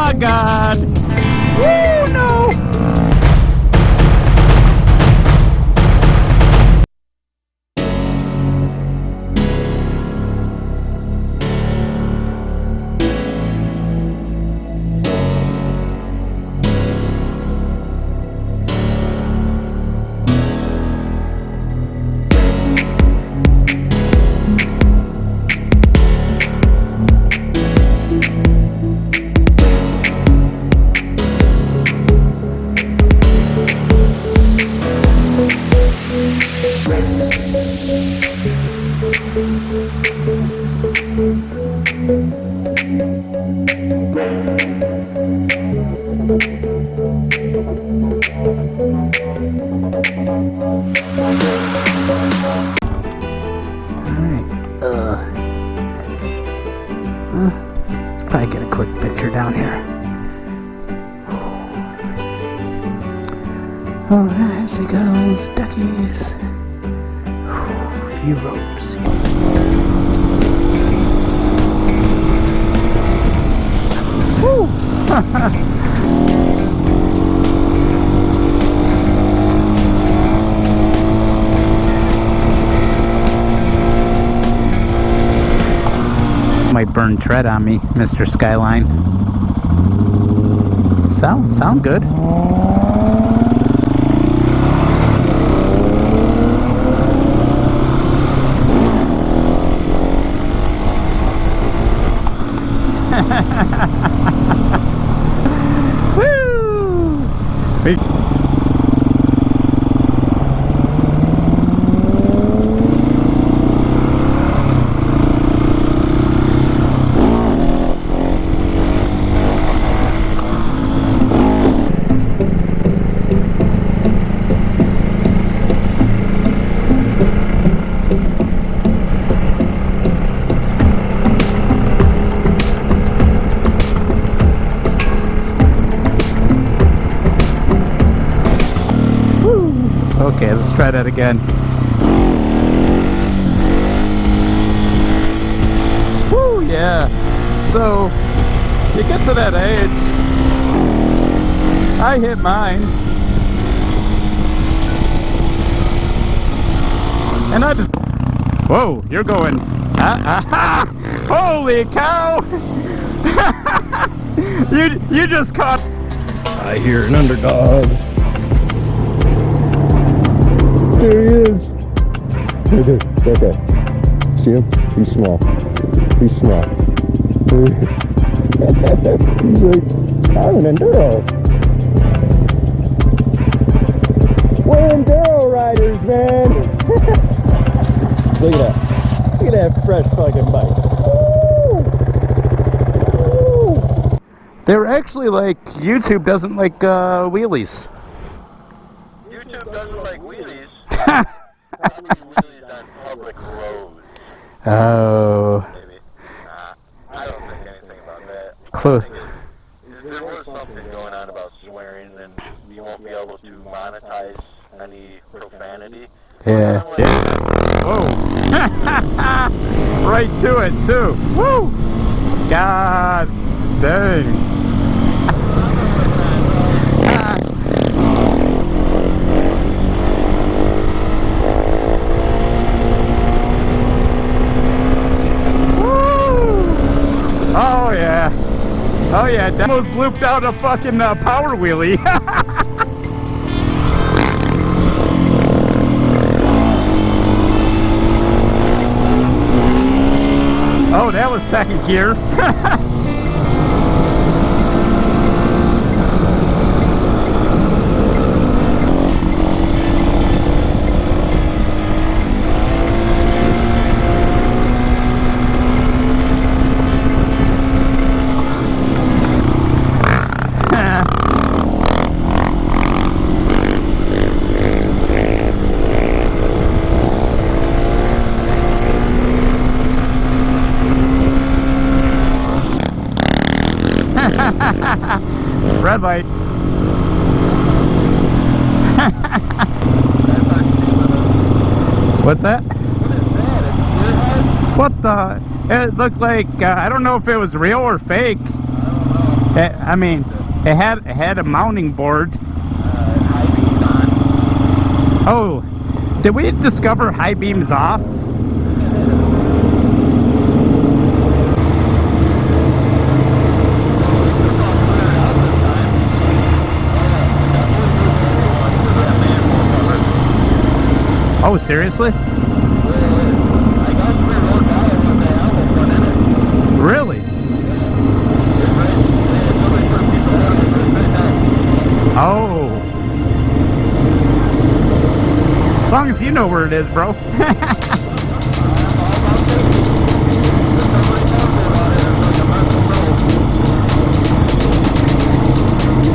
Oh God! Woo, no! Let's probably get a quick picture down here. Oh, there she goes, duckies. Few ropes. Woo! Might burn tread on me, Mr. Skyline. Sound good. Woo! Hey. Okay, let's try that again. Woo, yeah. So, you get to that age. I hit mine. And I just... Whoa, you're going... Holy cow! you just caught... I hear an underdog. There he is. Right there. That guy. See him? He's small. He's small. He's like, I'm an enduro. We're enduro riders, man. Look at that. Look at that fresh fucking bike. Woo! Woo! They're actually like, YouTube doesn't like wheelies. YouTube doesn't like wheelies. Wheelies on public roads. Oh. Maybe. I don't think anything about that. Close. If there was something going on about swearing, then you won't be able to monetize any profanity. Yeah. Whoa! Right to it too. Woo! God dang. Oh yeah. Oh yeah, that almost looped out a fucking power wheelie. Oh, that was second gear. Red light. What's that? What is that? A gearhead? What the? It looked like, I don't know if it was real or fake. I don't know. I mean, it had a mounting board. High beams on. Oh, did we discover high beams off? Oh, seriously? I got clear road diet one day. I almost went in it. Really? Oh. As long as you know where it is, bro.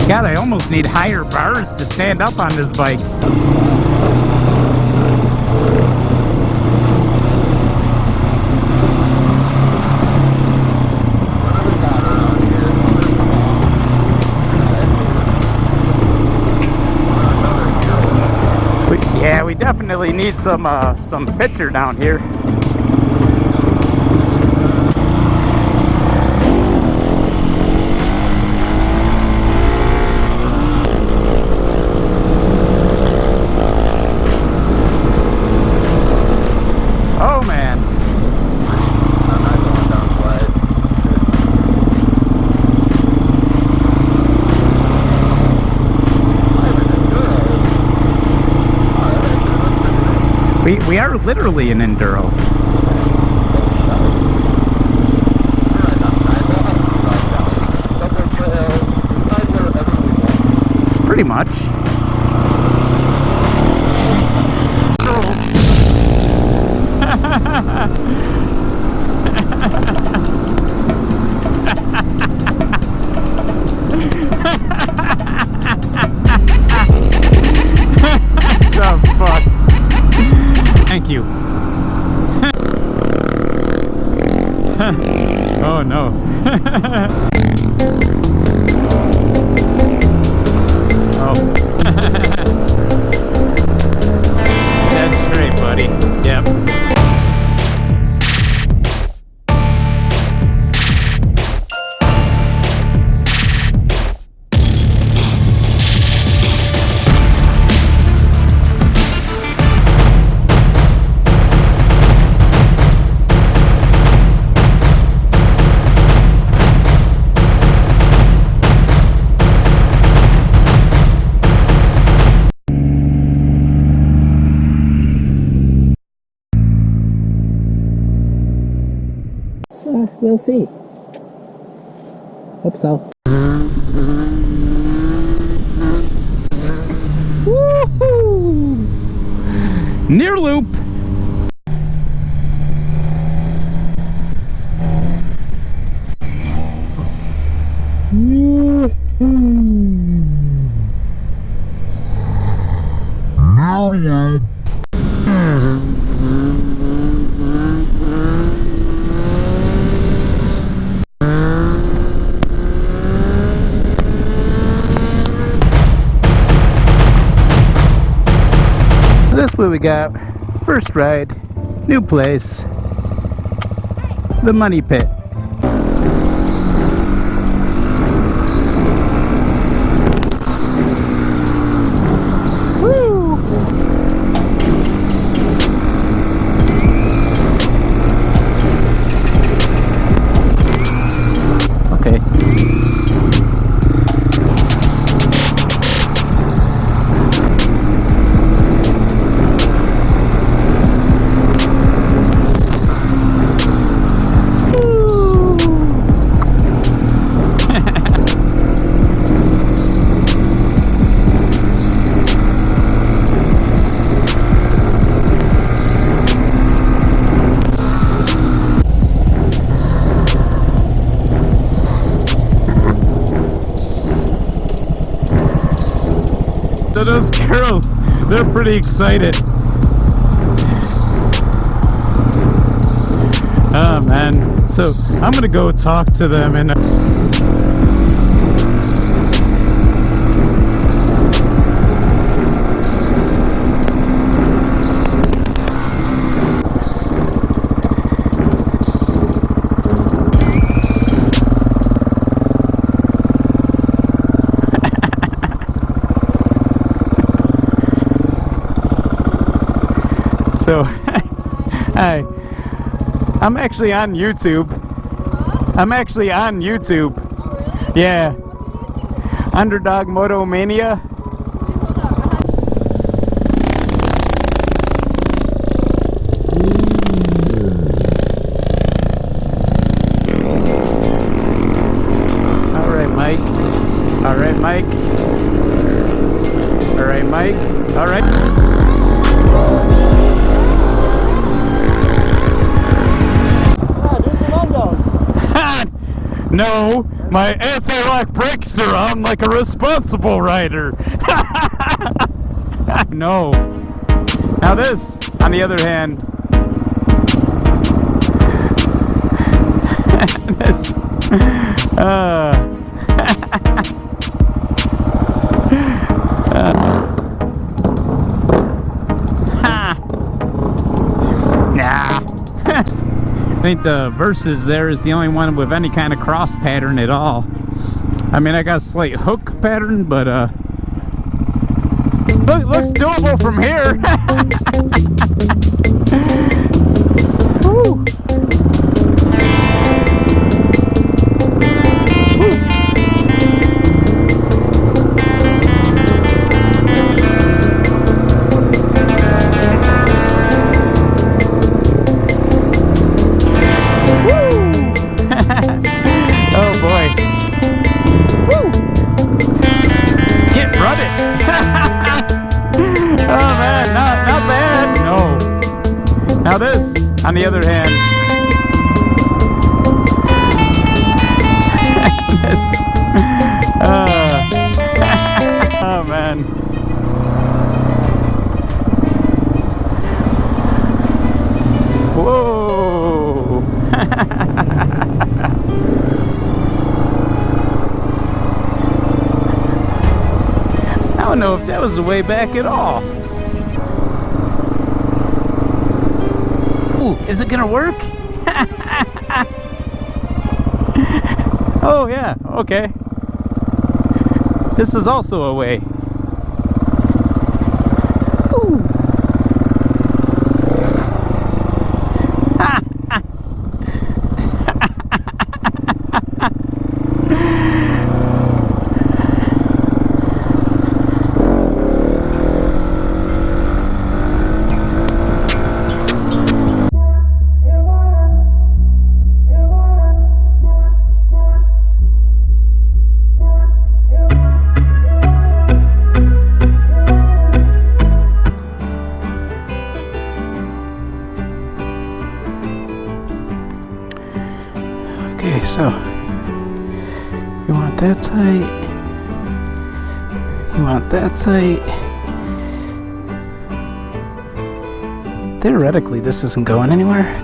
God, I almost need higher bars to stand up on this bike. Yeah, we definitely need some picture down here. Oh man. I'm not going down slides. We are literally an enduro. Pretty much. The fuck? Thank you. Oh no. Oh. That's straight, buddy. Yep. We'll see. Hope so. Woohoo! Near loop. Oh yeah. This way we got first ride, new place, the money pit. Woo! Okay. So those girls, they're pretty excited. Oh man, so I'm gonna go talk to them and So, hi. I'm actually on YouTube. I'm actually on YouTube. Oh, really? Yeah. What's the YouTube? Underdog Moto Mania. Alright, Mike. Alright, Mike. Alright, Mike. Alright. No, my anti-lock brakes are on like a responsible rider. No. Now this, on the other hand, this, nah. I think the Versus there is the only one with any kind of cross pattern at all. I mean, I got a slight hook pattern, but looks doable from here. Woo. Now this, on the other hand, this, oh man. Whoa. I don't know if that was the way back at all. Ooh, is it gonna work? Oh yeah, okay. This is also a way. Ooh. Okay, so you want that tight, you want that tight. Theoretically, this isn't going anywhere.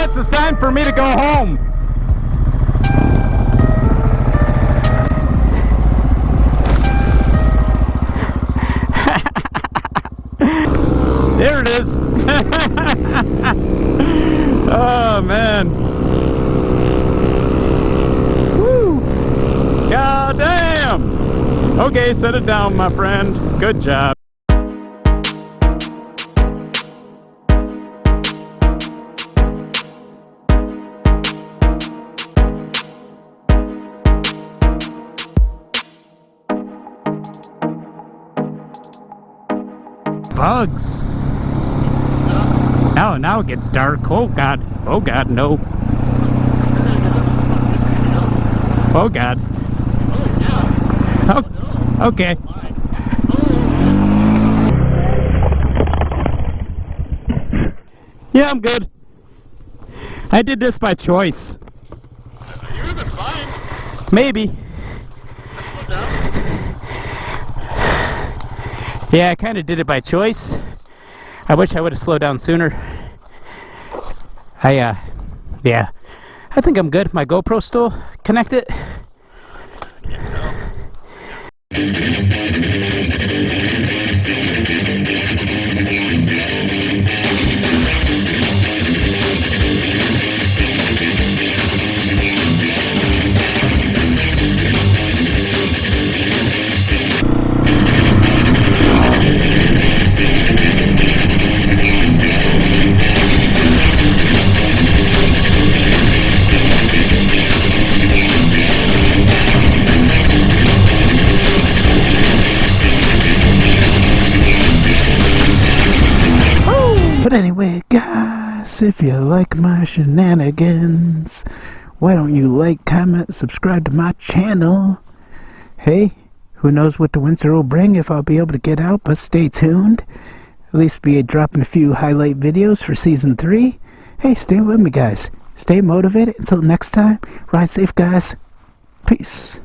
that's a sign for me to go home. There it is. Oh, man. Woo. God damn. Okay, set it down, my friend. Good job. Bugs. Oh, now it gets dark. Oh God. Oh God, no. Oh God. Oh, okay. Yeah, I'm good. I did this by choice. You would have been fine. Maybe. Slow down. Yeah, I kind of did it by choice. I wish I would have slowed down sooner. Yeah. I think I'm good. My GoPro still connected. But anyway, guys, if you like my shenanigans, why don't you like, comment, subscribe to my channel? Hey, who knows what the winter will bring, if I'll be able to get out, but stay tuned. At least be dropping a few highlight videos for Season 3. Hey, stay with me, guys. Stay motivated. Until next time, ride safe, guys. Peace.